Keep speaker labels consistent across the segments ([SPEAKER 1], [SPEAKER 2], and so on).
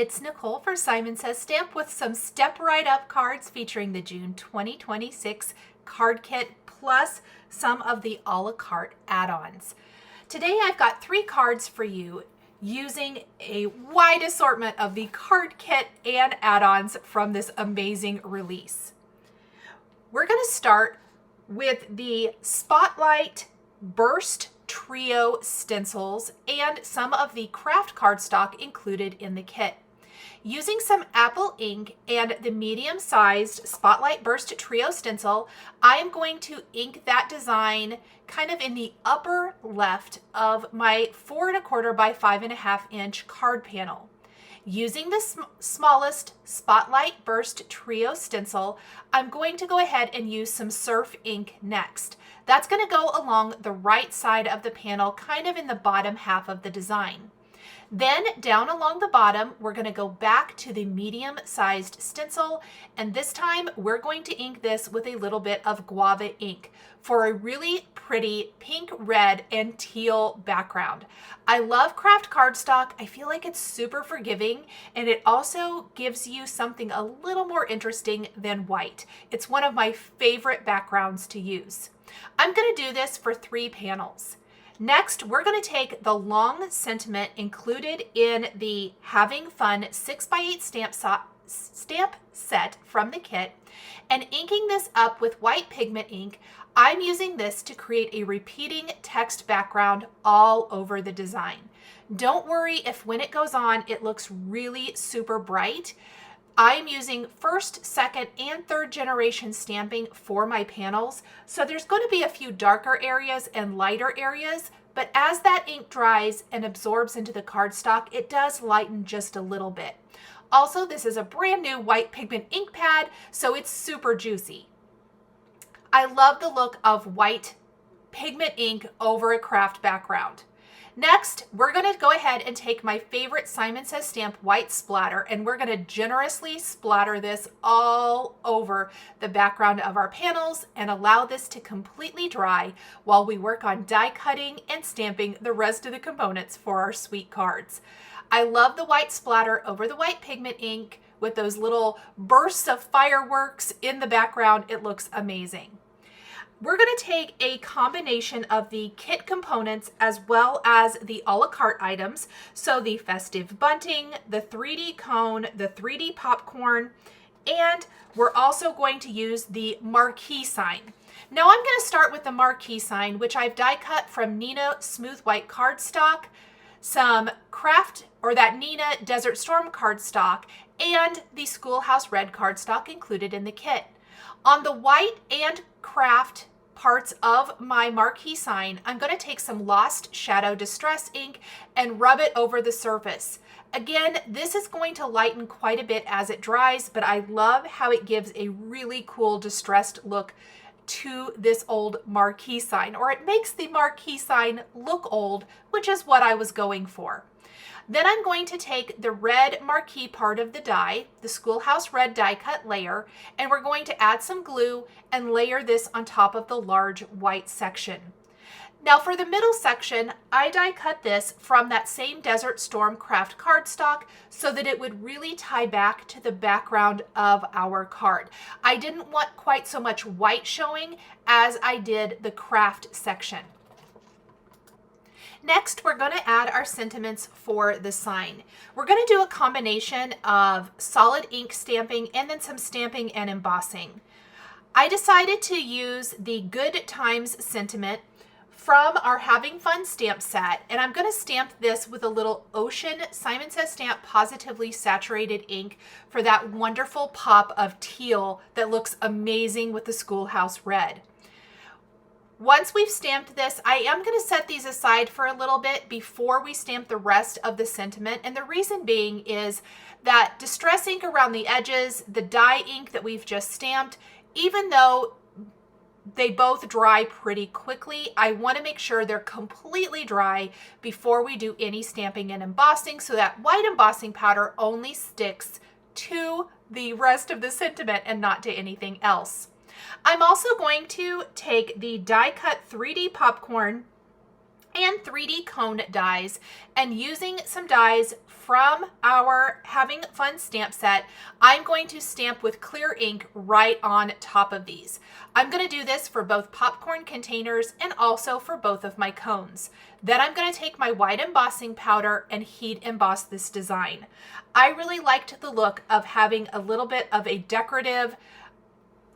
[SPEAKER 1] it's Nicole for Simon Says Stamp with some Step Right Up cards featuring the June 2026 card kit plus some of the a la carte add-ons. Today I've got 3 cards for you using a wide assortment of the card kit and add-ons from this amazing release. We're going to start with the Spotlight Burst Trio stencils and some of the craft cardstock included in the kit. Using some Apple ink and the medium-sized Spotlight Burst Trio stencil, I am going to ink that design kind of in the upper left of my 4 1/4 by 5.5 inch card panel. Using the smallest Spotlight Burst Trio stencil, I'm going to go ahead and use some surf ink next. That's going to go along the right side of the panel, kind of in the bottom half of the design. Then down along the bottom, we're going to go back to the medium-sized stencil, and this time we're going to ink this with a little bit of GUAVA ink for a really pretty pink, red, and teal background. I love craft cardstock. I feel like it's super forgiving, and it also gives you something a little more interesting than white. It's one of my favorite backgrounds to use. I'm going to do this for 3 panels. Next, we're going to take the long sentiment included in the Having Fun 6x8 stamp set from the kit and inking this up with white pigment ink. I'm using this to create a repeating text background all over the design. Don't worry if when it goes on, it looks really super bright. I'm using 1st, 2nd, and 3rd generation stamping for my panels, so there's going to be a few darker areas and lighter areas, but as that ink dries and absorbs into the cardstock, it does lighten just a little bit. Also, this is a brand new white pigment ink pad, so it's super juicy. I love the look of white pigment ink over a craft background. Next, we're going to go ahead and take my favorite Simon Says Stamp white splatter, and we're going to generously splatter this all over the background of our panels and allow this to completely dry while we work on die cutting and stamping the rest of the components for our sweet cards. I love the white splatter over the white pigment ink with those little bursts of fireworks in the background. It looks amazing. We're going to take a combination of the kit components as well as the a la carte items. So the Festive Bunting, the 3D cone, the 3D popcorn, and we're also going to use the Marquee sign. Now I'm going to start with the Marquee sign, which I've die cut from Nina Smooth White cardstock, some craft or that Nina Desert Storm cardstock, and the Schoolhouse Red cardstock included in the kit. On the white and craft parts of my Marquee sign, I'm going to take some Lost Shadow Distress ink and rub it over the surface. Again, this is going to lighten quite a bit as it dries, but I love how it gives a really cool distressed look to this old Marquee sign, or it makes the Marquee sign look old, which is what I was going for. Then I'm going to take the red Marquee part of the die, the Schoolhouse Red die cut layer, and we're going to add some glue and layer this on top of the large white section. Now for the middle section, I die cut this from that same Desert Storm craft cardstock so that it would really tie back to the background of our card. I didn't want quite so much white showing as I did the craft section. Next, we're going to add our sentiments for the sign. We're going to do a combination of solid ink stamping and then some stamping and embossing. I decided to use the Good Times sentiment from our Having Fun stamp set, and I'm going to stamp this with a little Ocean Simon Says Stamp Pawsitively saturated ink for that wonderful pop of teal that looks amazing with the Schoolhouse Red. Once we've stamped this, I am going to set these aside for a little bit before we stamp the rest of the sentiment. And the reason being is that distress ink around the edges, the dye ink that we've just stamped, even though they both dry pretty quickly, I want to make sure they're completely dry before we do any stamping and embossing so that white embossing powder only sticks to the rest of the sentiment and not to anything else. I'm also going to take the die cut 3D popcorn and 3D cone dies, and using some dies from our Having Fun stamp set, I'm going to stamp with clear ink right on top of these. I'm going to do this for both popcorn containers and also for both of my cones. Then I'm going to take my white embossing powder and heat emboss this design. I really liked the look of having a little bit of a decorative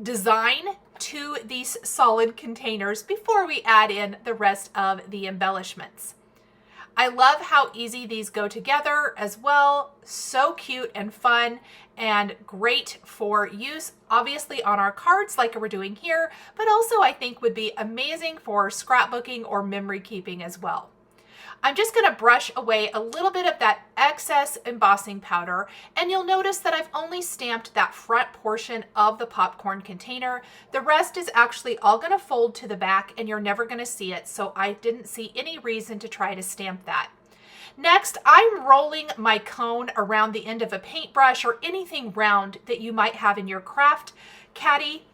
[SPEAKER 1] design to these solid containers before we add in the rest of the embellishments. I love how easy these go together as well. So cute and fun and great for use, obviously on our cards like we're doing here, but also I think would be amazing for scrapbooking or memory keeping as well. I'm just going to brush away a little bit of that excess embossing powder, and you'll notice that I've only stamped that front portion of the popcorn container. The rest is actually all going to fold to the back and you're never going to see it, so I didn't see any reason to try to stamp that. Next, I'm rolling my cone around the end of a paintbrush or anything round that you might have in your craft caddy.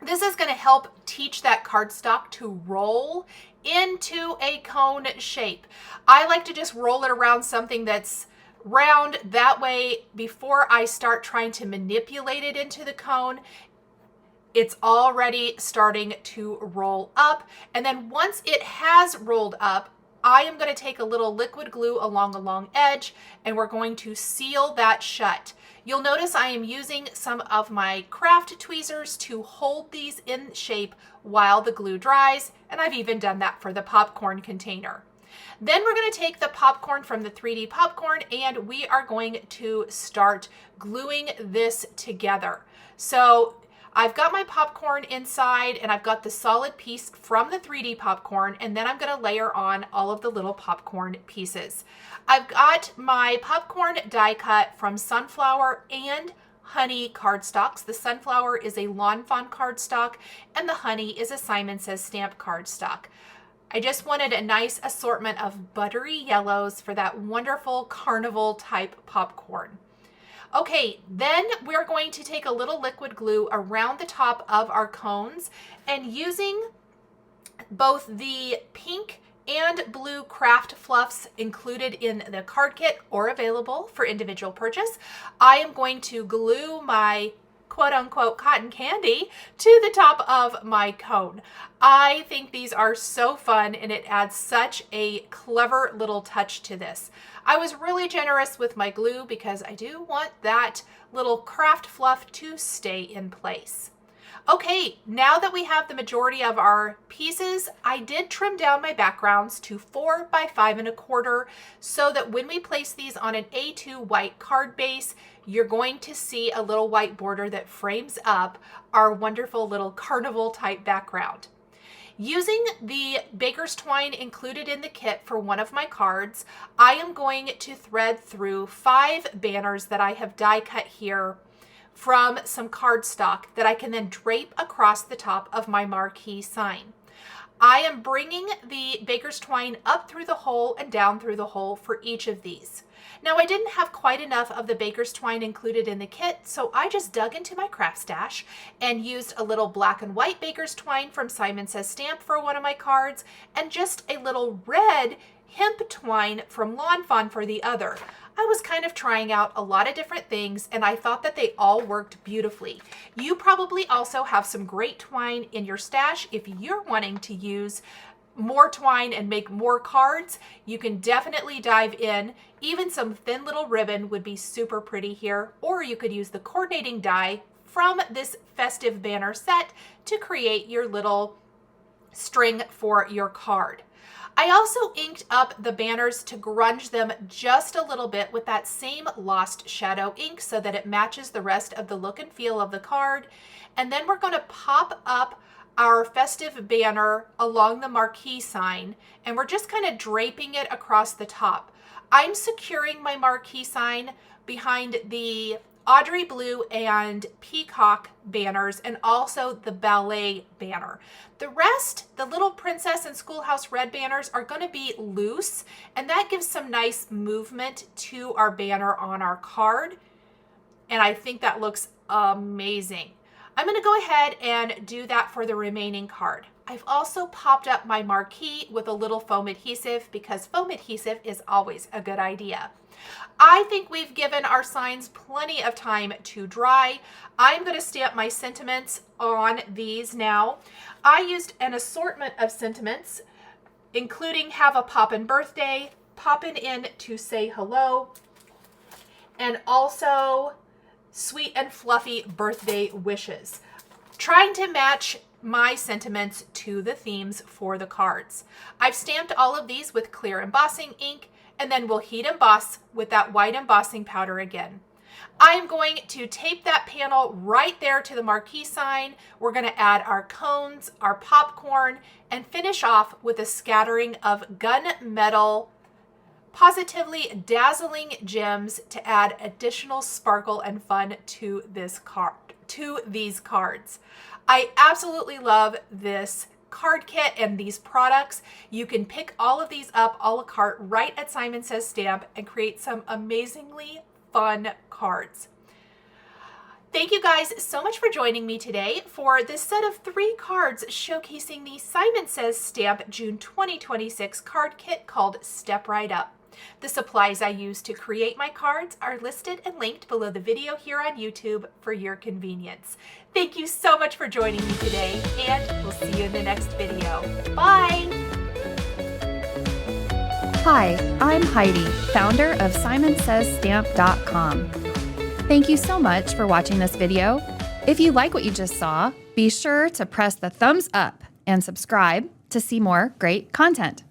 [SPEAKER 1] This is going to help teach that cardstock to roll into a cone shape. I like to just roll it around something that's round. That way, before I start trying to manipulate it into the cone, it's already starting to roll up. And then once it has rolled up, I am going to take a little liquid glue along a long edge and we're going to seal that shut. You'll notice I am using some of my craft tweezers to hold these in shape while the glue dries, and I've even done that for the popcorn container. Then we're going to take the popcorn from the 3D popcorn and we are going to start gluing this together. So I've got my popcorn inside and I've got the solid piece from the 3D popcorn, and then I'm going to layer on all of the little popcorn pieces. I've got my popcorn die cut from Sunflower and Honey cardstocks. The Sunflower is a Lawn Fawn cardstock and the Honey is a Simon Says stamp cardstock. I just wanted a nice assortment of buttery yellows for that wonderful carnival type popcorn. Okay, then we're going to take a little liquid glue around the top of our cones, and using both the pink and blue craft fluffs included in the card kit or available for individual purchase, I am going to glue my quote-unquote cotton candy to the top of my cone. I think these are so fun and it adds such a clever little touch to this. I was really generous with my glue because I do want that little craft fluff to stay in place. Okay, now that we have the majority of our pieces, I did trim down my backgrounds to 4 by 5 1/4 so that when we place these on an A2 white card base, you're going to see a little white border that frames up our wonderful little carnival type background. Using the baker's twine included in the kit for one of my cards, I am going to thread through 5 banners that I have die cut here from some cardstock that I can then drape across the top of my marquee sign. I am bringing the baker's twine up through the hole and down through the hole for each of these. Now, I didn't have quite enough of the baker's twine included in the kit, so I just dug into my craft stash and used a little black and white baker's twine from Simon Says Stamp for one of my cards and just a little red hemp twine from Lawn Fawn for the other. I was kind of trying out a lot of different things and I thought that they all worked beautifully. You probably also have some great twine in your stash. If you're wanting to use more twine and make more cards, you can definitely dive in. Even some thin little ribbon would be super pretty here, or you could use the coordinating die from this festive banner set to create your little string for your card. I also inked up the banners to grunge them just a little bit with that same Lost Shadow ink so that it matches the rest of the look and feel of the card. And then we're going to pop up our festive banner along the marquee sign, and we're just kind of draping it across the top. I'm securing my marquee sign behind the Audrey Blue and Peacock banners and also the ballet banner. The rest, the little Princess and Schoolhouse Red banners, are going to be loose, and that gives some nice movement to our banner on our card, and I think that looks amazing. I'm going to go ahead and do that for the remaining card. I've also popped up my marquee with a little foam adhesive because foam adhesive is always a good idea. I think we've given our signs plenty of time to dry. I'm going to stamp my sentiments on these now. I used an assortment of sentiments, including Have a Poppin' Birthday, Poppin' In to Say Hello, and also Sweet and Fluffy Birthday Wishes. Trying to match my sentiments to the themes for the cards. I've stamped all of these with clear embossing ink, and then we'll heat emboss with that white embossing powder again. I'm going to tape that panel right there to the marquee sign. We're going to add our cones, our popcorn, and finish off with a scattering of gunmetal, Pawsitively dazzling gems to add additional sparkle and fun to this card, to these cards. I absolutely love this card kit and these products. You can pick all of these up a la carte right at Simon Says Stamp and create some amazingly fun cards. Thank you guys so much for joining me today for this set of 3 cards showcasing the Simon Says Stamp June 2026 card kit called Step Right Up. The supplies I use to create my cards are listed and linked below the video here on YouTube for your convenience. Thank you so much for joining me today, and we'll see you in the next video. Bye!
[SPEAKER 2] Hi, I'm Heidi, founder of SimonSaysStamp.com. Thank you so much for watching this video. If you like what you just saw, be sure to press the thumbs up and subscribe to see more great content.